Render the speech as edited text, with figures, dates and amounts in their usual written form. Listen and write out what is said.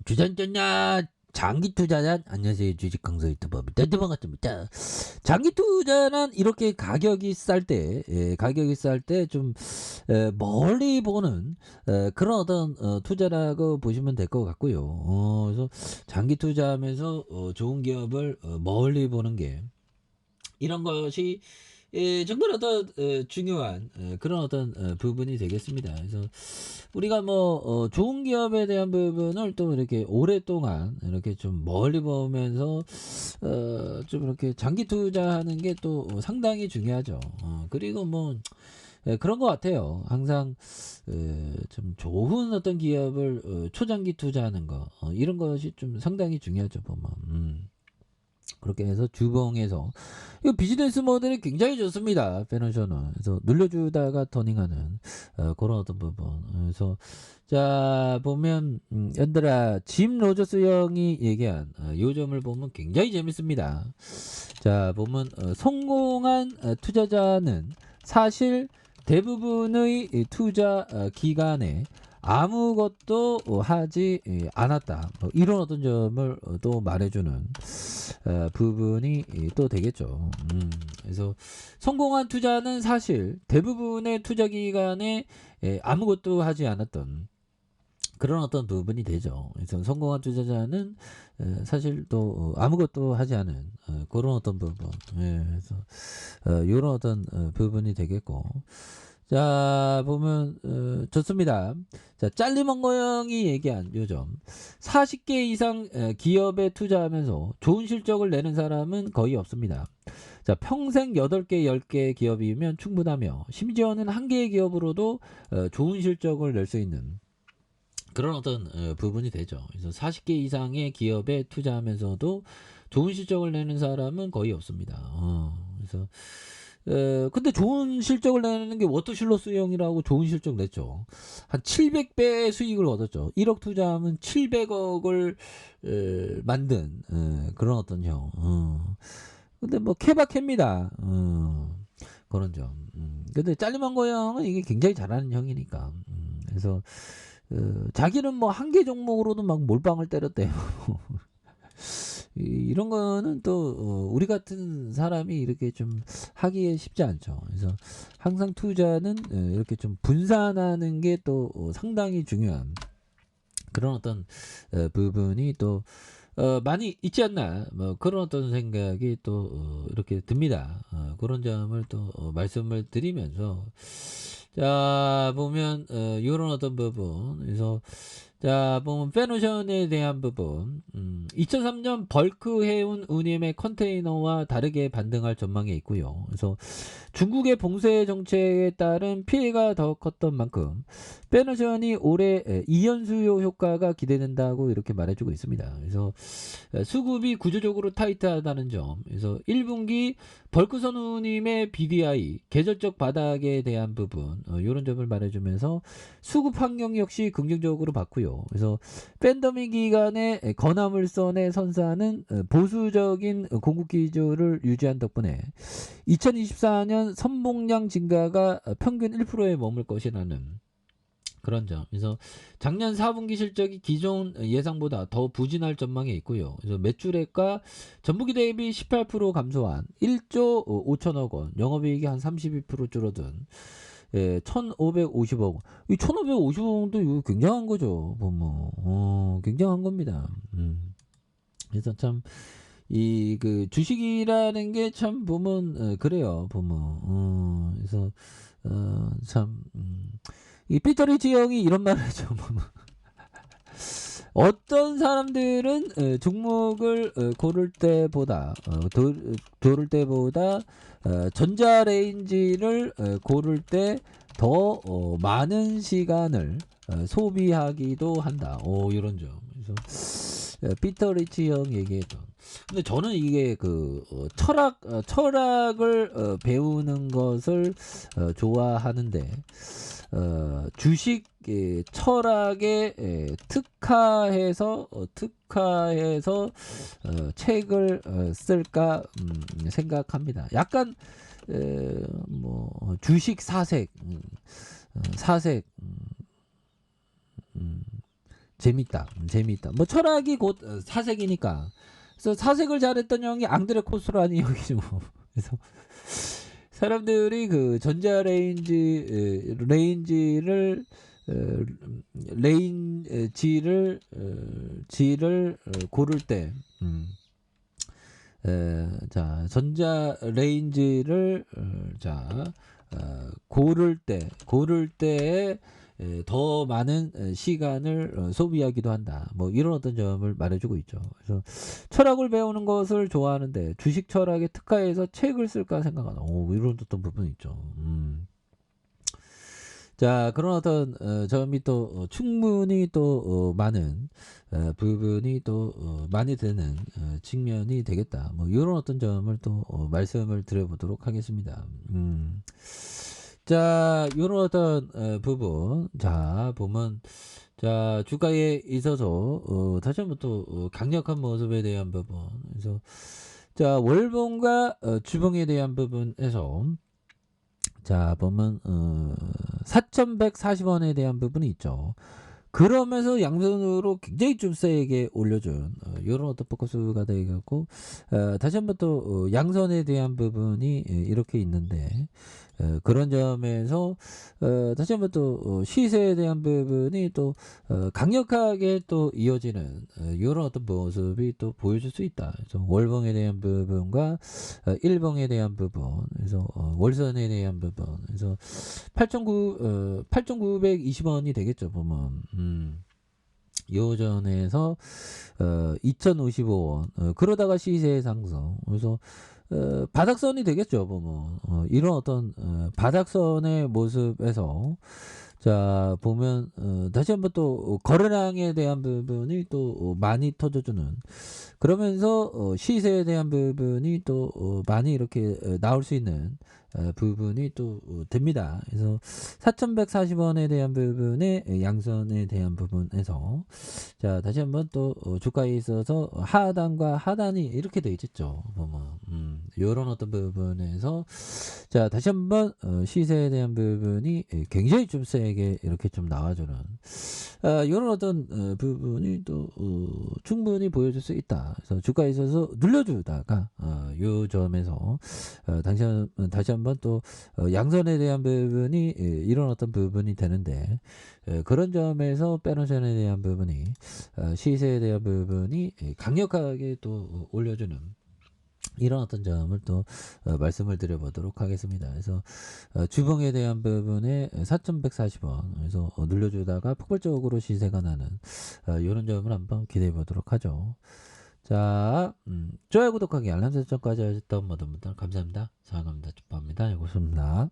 주전전야 장기 투자자 안녕하세요 주식 강사 유튜버입니다. 반갑습니다. 장기 투자는 이렇게 가격이 쌀 때, 가격이 쌀 때 좀 멀리 보는 그런 어떤 투자라고 보시면 될 것 같고요. 그래서 장기 투자하면서 좋은 기업을 멀리 보는 게 이런 것이 정말 어떤 중요한 그런 어떤 부분이 되겠습니다. 그래서 우리가 뭐 좋은 기업에 대한 부분을 또 이렇게 오랫동안 이렇게 좀 멀리 보면서 좀 이렇게 장기 투자하는 게 또 상당히 중요하죠. 그리고 뭐 그런 것 같아요. 항상 좀 좋은 어떤 기업을 초장기 투자하는 거 이런 것이 좀 상당히 중요하죠 보면. 그렇게 해서 주봉에서 이 비즈니스 모델이 굉장히 좋습니다. 페노션은. 그래서 눌려주다가 터닝하는 그런 어떤 부분. 그래서 자 보면 연달아 짐 로저스 형이 얘기한 요점을 보면 굉장히 재밌습니다. 자 보면 성공한 투자자는 사실 대부분의 투자 기간에 아무것도 하지 않았다. 뭐 이런 어떤 점을 또 말해주는 부분이 또 되겠죠. 그래서 성공한 투자는 사실 대부분의 투자 기간에 아무것도 하지 않았던 그런 어떤 부분이 되죠. 그래서 성공한 투자자는 사실 또 아무것도 하지 않은 그런 어떤 부분. 그래서 이런 어떤 부분이 되겠고. 자 보면 좋습니다. 자 짤리먼거 형이 얘기한 요점 40개 이상 기업에 투자하면서 좋은 실적을 내는 사람은 거의 없습니다. 자 평생 8개 10개 기업이면 충분하며 심지어는 1개의 기업으로도 좋은 실적을 낼 수 있는 그런 어떤 부분이 되죠. 그래서 40개 이상의 기업에 투자하면서도 좋은 실적을 내는 사람은 거의 없습니다. 그래서 근데 좋은 실적을 내는 게 워터실로스형이라고 좋은 실적 냈죠. 한 700배의 수익을 얻었죠. 1억 투자하면 700억을 만든 그런 어떤 형. 근데 뭐 케바케입니다. 그런 점. 근데 짤리먼거 형은 이게 굉장히 잘하는 형이니까. 그래서 자기는 뭐 한 개 종목으로도 막 몰빵을 때렸대요. 이런 거는 또 우리 같은 사람이 이렇게 좀 하기에 쉽지 않죠. 그래서 항상 투자는 이렇게 좀 분산하는 게 또 상당히 중요한 그런 어떤 부분이 또 많이 있지 않나 뭐 그런 어떤 생각이 또 이렇게 듭니다. 그런 점을 또 말씀을 드리면서 자 보면 이런 어떤 부분 그래서 자 보면 페노션에 대한 부분 2003년 벌크 해운 운임의 컨테이너와 다르게 반등할 전망에 있고요. 그래서 중국의 봉쇄 정책에 따른 피해가 더 컸던 만큼 페노션이 올해 이연 수요 효과가 기대된다고 이렇게 말해주고 있습니다. 그래서 수급이 구조적으로 타이트하다는 점 그래서 1분기 벌크선우님의 BDI 계절적 바닥에 대한 부분 이런 점을 말해주면서 수급 환경 역시 긍정적으로 봤고요. 그래서 팬데믹 기간에 건화물선에 선사하는 보수적인 공급 기조를 유지한 덕분에 2024년 선봉량 증가가 평균 1%에 머물 것이라는 그런 점. 그래서 작년 4분기 실적이 기존 예상보다 더 부진할 전망에 있고요. 그래서 매출액과 전분기 대비 18% 감소한 1조 5천억 원, 영업이익이 한 32% 줄어든 1,550억. 이 1,550억 원도 이거 굉장한 거죠. 보면 굉장한 겁니다. 그래서 참 이 그 주식이라는 게 참 보면 그래요. 보면 그래서 참 이 피터 리치 형이 이런 말을 하죠. 어떤 사람들은 종목을 고를 때보다 고를 때보다 전자레인지를 고를 때 더 많은 시간을 소비하기도 한다. 이런 점. 그래서 피터 리치 형 얘기했던. 근데 저는 이게 그 철학을 배우는 것을 좋아하는데 주식 철학에 특화해서 책을 쓸까 생각합니다. 약간 뭐 주식 사색 재밌다. 재밌다. 뭐 철학이 곧 사색이니까. 그래서 사색을 잘했던 형이 앙드레 코스라니 형이죠. 그래서 사람들이 그 전자 레인지를 지를 고를 때, 자 전자 레인지를 고를 때에 더 많은 시간을 소비하기도 한다. 뭐 이런 어떤 점을 말해주고 있죠. 그래서 철학을 배우는 것을 좋아하는데 주식 철학에 특화해서 책을 쓸까 생각한다. 오, 이런 어떤 부분이 있죠. 자, 그런 어떤 점이 또 충분히 또 많은 부분이 또 많이 되는 측면이 되겠다. 뭐 이런 어떤 점을 또 말씀을 드려보도록 하겠습니다. 자, 이런 어떤 부분, 자 보면, 자 주가에 있어서 다시 한번 또 강력한 모습에 대한 부분, 그래서 자 월봉과 주봉에 대한 부분에서 자 보면 4,140원에 대한 부분이 있죠. 그러면서 양손으로 굉장히 좀 세게 올려준 이런 어떤 포커스가 되겠고, 다시 한번 또 양선에 대한 부분이 이렇게 있는데, 그런 점에서 다시 한번 또 시세에 대한 부분이 또 강력하게 또 이어지는 이런 어떤 모습이 또 보여줄 수 있다. 그래서 월봉에 대한 부분과 일봉에 대한 부분, 그래서 월선에 대한 부분, 그래서 8,920원이 되겠죠, 보면. 요전에서 2,055원, 그러다가 시세 상승, 그래서 바닥선이 되겠죠, 보면. 이런 어떤 바닥선의 모습에서 자 보면 다시 한번 또 거래량에 대한 부분이 또 많이 터져주는, 그러면서 시세에 대한 부분이 또 많이 이렇게 나올 수 있는 부분이 또 됩니다. 그래서 4,140원에 대한 부분에 양선에 대한 부분에서 자 다시 한번 또 주가에 있어서 하단과 하단이 이렇게 돼 있죠. 보면 이런 어떤 부분에서 자 다시 한번 시세에 대한 부분이 굉장히 좀 세게 이렇게 좀 나와주는 이런 어떤 부분이 또 충분히 보여줄 수 있다. 그래서 주가에 있어서 눌려주다가 요 점에서 다시 한번 또 양선에 대한 부분이 이런 어떤 부분이 되는데, 그런 점에서 빼노션에 대한 부분이 시세에 대한 부분이 강력하게 또 올려주는 이런 어떤 점을 또 말씀을 드려보도록 하겠습니다. 그래서 주봉에 대한 부분에 4,140원, 그래서 눌려주다가 폭발적으로 시세가 나는 이런 점을 한번 기대해 보도록 하죠. 자, 좋아요, 구독하기, 알람 설정까지 하셨던 모든 분들 감사합니다. 사랑합니다. 축복합니다. 고맙습니다.